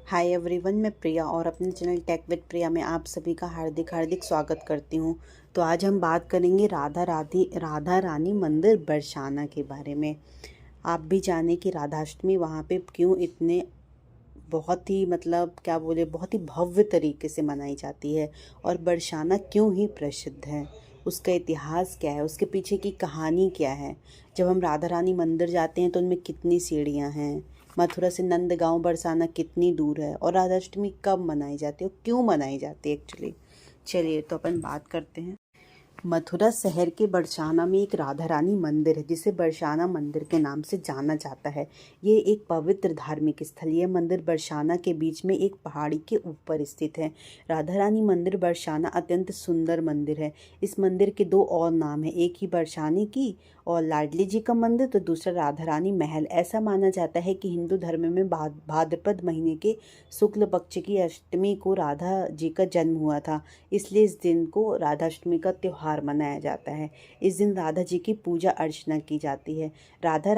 Hi everyone, मैं प्रिया और अपने चैनल टेक विद प्रिया में आप सभी का हार्दिक हार्दिक स्वागत करती हूँ। तो आज हम बात करेंगे राधा रानी मंदिर बरसाना के बारे में। आप भी जाने कि राधाष्टमी वहाँ पे क्यों इतने बहुत ही बहुत ही भव्य तरीके से मनाई जाती है और बरसाना क्यों ही प्रसिद्ध है, उसका इतिहास क्या है, उसके पीछे की कहानी क्या है। जब हम राधा रानी मंदिर जाते हैं तो उनमें कितनी सीढ़ियाँ हैं, मथुरा से नंदगांव बरसाना कितनी दूर है और राधाष्टमी कब मनाई जाती है और क्यों मनाई जाती है एक्चुअली। चलिए तो अपन बात करते हैं। मथुरा शहर के बरसाना में एक राधा रानी मंदिर है जिसे बरसाना मंदिर के नाम से जाना जाता है। ये एक पवित्र धार्मिक स्थल, यह मंदिर बरसाना के बीच में एक पहाड़ी के ऊपर स्थित है। राधा रानी मंदिर बरसाना अत्यंत सुंदर मंदिर है। इस मंदिर के दो और नाम है, एक ही बरसाने की और लाडली जी का मंदिर तो दूसरा राधा रानी महल। ऐसा माना जाता है कि हिंदू धर्म में भाद्रपद महीने के शुक्ल पक्ष की अष्टमी को राधा जी का जन्म हुआ था, इसलिए इस दिन को राधाष्टमी का त्योहार मनाया जाता है। इस दिन राधा जी की पूजा अर्चना की जाती है। राधा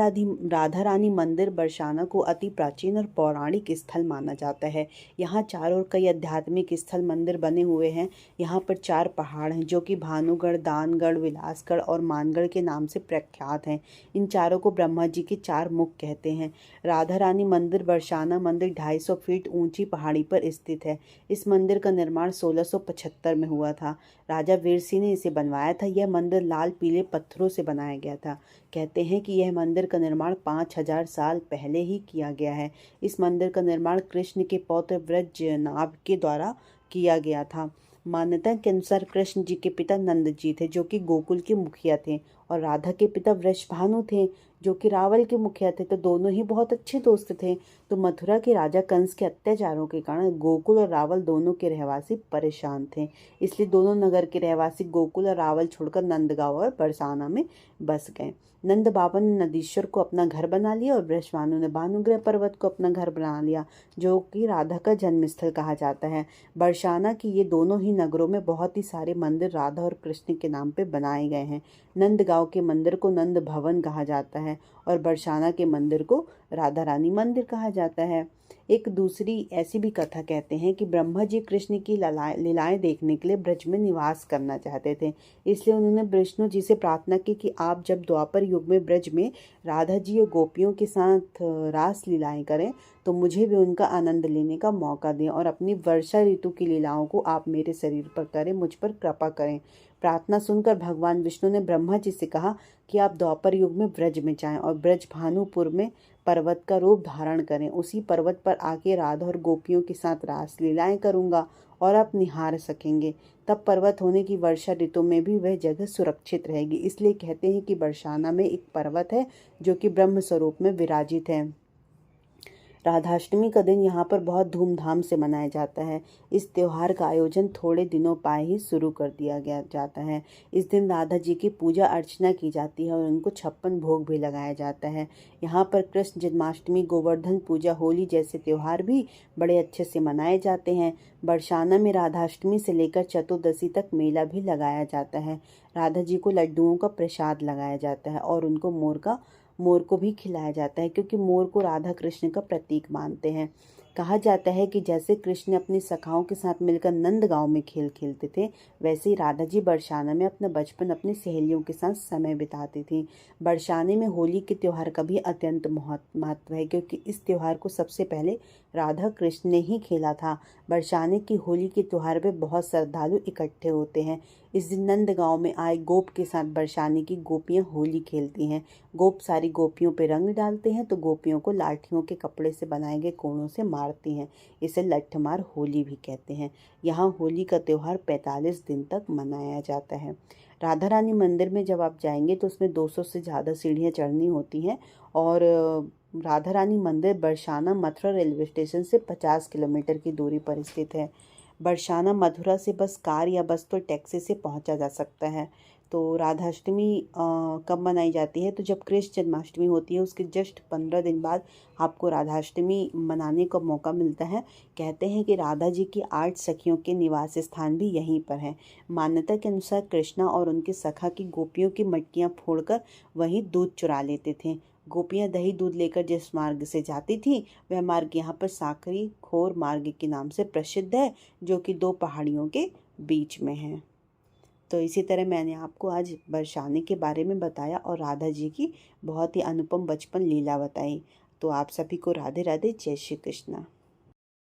रानी मंदिर बरसाना को अति प्राचीन और पौराणिक स्थल माना जाता है। यहाँ चारों ओर कई आध्यात्मिक स्थल मंदिर बने हुए हैं। यहाँ पर 4 पहाड़ हैं जो कि भानुगढ़, दानगढ़, विलासगढ़ और मानगढ़ के नाम से प्रख्यात हैं। इन चारों को ब्रह्मा जी के 4 मुख कहते हैं। राधा रानी मंदिर बरसाना मंदिर 250 फीट ऊंची पहाड़ी पर स्थित है। इस मंदिर का निर्माण 1675 में हुआ था। राजा वीर सिंह ने इसे बनवाया था। यह मंदिर लाल पीले पत्थरों से बनाया गया था। कहते हैं कि यह मंदिर का निर्माण 5000 साल पहले ही किया गया है। इस मंदिर का निर्माण कृष्ण के पौत्र ब्रजनाभ के द्वारा किया गया था। मान्यता के अनुसार कृष्ण जी के पिता नंद जी थे जो कि गोकुल के मुखिया थे और राधा के पिता वृषभानु थे जो कि रावल के मुखिया थे। तो दोनों ही बहुत अच्छे दोस्त थे। तो मथुरा के राजा कंस के अत्याचारों के कारण गोकुल और रावल दोनों के रहवासी परेशान थे, इसलिए दोनों नगर के रहवासी गोकुल और रावल छोड़कर नंदगांव और बरसाना में बस गए। नंद बाबा ने नदीश्वर को अपना घर बना लिया और वृषभानु ने भानुग्रह पर्वत को अपना घर बना लिया जो कि राधा का जन्म स्थल कहा जाता है। बरसाना की ये दोनों ही नगरों में बहुत ही सारे मंदिर राधा और कृष्ण के नाम पे बनाए गए हैं। नंदगांव के मंदिर को नंद भवन कहा जाता है और बरसाना के मंदिर को राधा रानी मंदिर कहा जाता है। एक दूसरी ऐसी भी कथा कहते हैं कि ब्रह्मा जी कृष्ण की लीलाएं देखने के लिए ब्रज में निवास करना चाहते थे, इसलिए उन्होंने विष्णु जी से प्रार्थना की कि आप जब द्वापर युग में ब्रज में राधा जी और गोपियों के साथ रास लीलाएं करें तो मुझे भी उनका आनंद लेने का मौका दें और अपनी वर्षा ऋतु की लीलाओं को आप मेरे शरीर पर करें, मुझ पर कृपा करें। प्रार्थना सुनकर भगवान विष्णु ने ब्रह्मा जी से कहा कि आप द्वापर युग में ब्रज में जाएं और ब्रज भानुपुर में पर्वत का रूप धारण करें। उसी पर्वत पर आके राधा और गोपियों के साथ रास लीलाएं करूंगा और आप निहार सकेंगे। तब पर्वत होने की वर्षा ऋतु में भी वह जगह सुरक्षित रहेगी। इसलिए कहते हैं कि बरसाना में एक पर्वत है जो कि ब्रह्म स्वरूप में विराजित है। राधाष्टमी का दिन यहाँ पर बहुत धूमधाम से मनाया जाता है। इस त्योहार का आयोजन थोड़े दिनों पाए ही शुरू कर दिया गया जाता है। इस दिन राधा जी की पूजा अर्चना की जाती है और उनको 56 भोग भी लगाया जाता है। यहाँ पर कृष्ण जन्माष्टमी, गोवर्धन पूजा, होली जैसे त्योहार भी बड़े अच्छे से मनाए जाते हैं। बरसाना में राधाष्टमी से लेकर चतुर्दशी तक मेला भी लगाया जाता है। राधा जी को लड्डुओं का प्रसाद लगाया जाता है और उनको मोर को भी खिलाया जाता है क्योंकि मोर को राधा कृष्ण का प्रतीक मानते हैं। कहा जाता है कि जैसे कृष्ण अपनी सखाओं के साथ मिलकर नंदगांव में खेल खेलते थे, वैसे ही राधा जी बरसाना में अपना बचपन अपनी सहेलियों के साथ समय बिताती थी। बरसाने में होली के त्योहार का भी अत्यंत महत्व है क्योंकि इस त्योहार को सबसे पहले राधा कृष्ण ने ही खेला था। बरसाने की होली के त्योहार में बहुत श्रद्धालु इकट्ठे होते हैं। इस दिन नंदगांव में आए गोप के साथ बरसाने की गोपियां होली खेलती हैं। गोप सारी गोपियों पे रंग डालते हैं तो गोपियों को लाठियों के कपड़े से बनाए गए कोड़ों से मारती हैं। इसे लठमार होली भी कहते हैं। यहाँ होली का त्योहार 45 दिन तक मनाया जाता है। राधा रानी मंदिर में जब आप जाएंगे तो उसमें 200 से ज़्यादा सीढ़ियाँ चढ़नी होती हैं और राधा रानी मंदिर बरसाना मथुरा रेलवे स्टेशन से 50 किलोमीटर की दूरी पर स्थित है। बरसाना मथुरा से बस कार या बस तो टैक्सी से पहुंचा जा सकता है। तो राधाष्टमी कब मनाई जाती है? तो जब कृष्ण जन्माष्टमी होती है उसके जस्ट 15 दिन बाद आपको राधाष्टमी मनाने का मौका मिलता है। कहते हैं कि राधा जी की 8 सखियों के निवास स्थान भी यहीं पर है। मान्यता के अनुसार कृष्णा और उनके सखा की गोपियों की मटकियाँ फोड़कर वहीं दूध चुरा लेते थे गोपियाँ दही दूध लेकर जिस मार्ग से जाती थीं वह मार्ग यहाँ पर साकरी खोर मार्ग के नाम से प्रसिद्ध है, जो कि दो पहाड़ियों के बीच में है। तो इसी तरह मैंने आपको आज बरसाने के बारे में बताया और राधा जी की बहुत ही अनुपम बचपन लीला बताई। तो आप सभी को राधे राधे, जय श्री कृष्णा।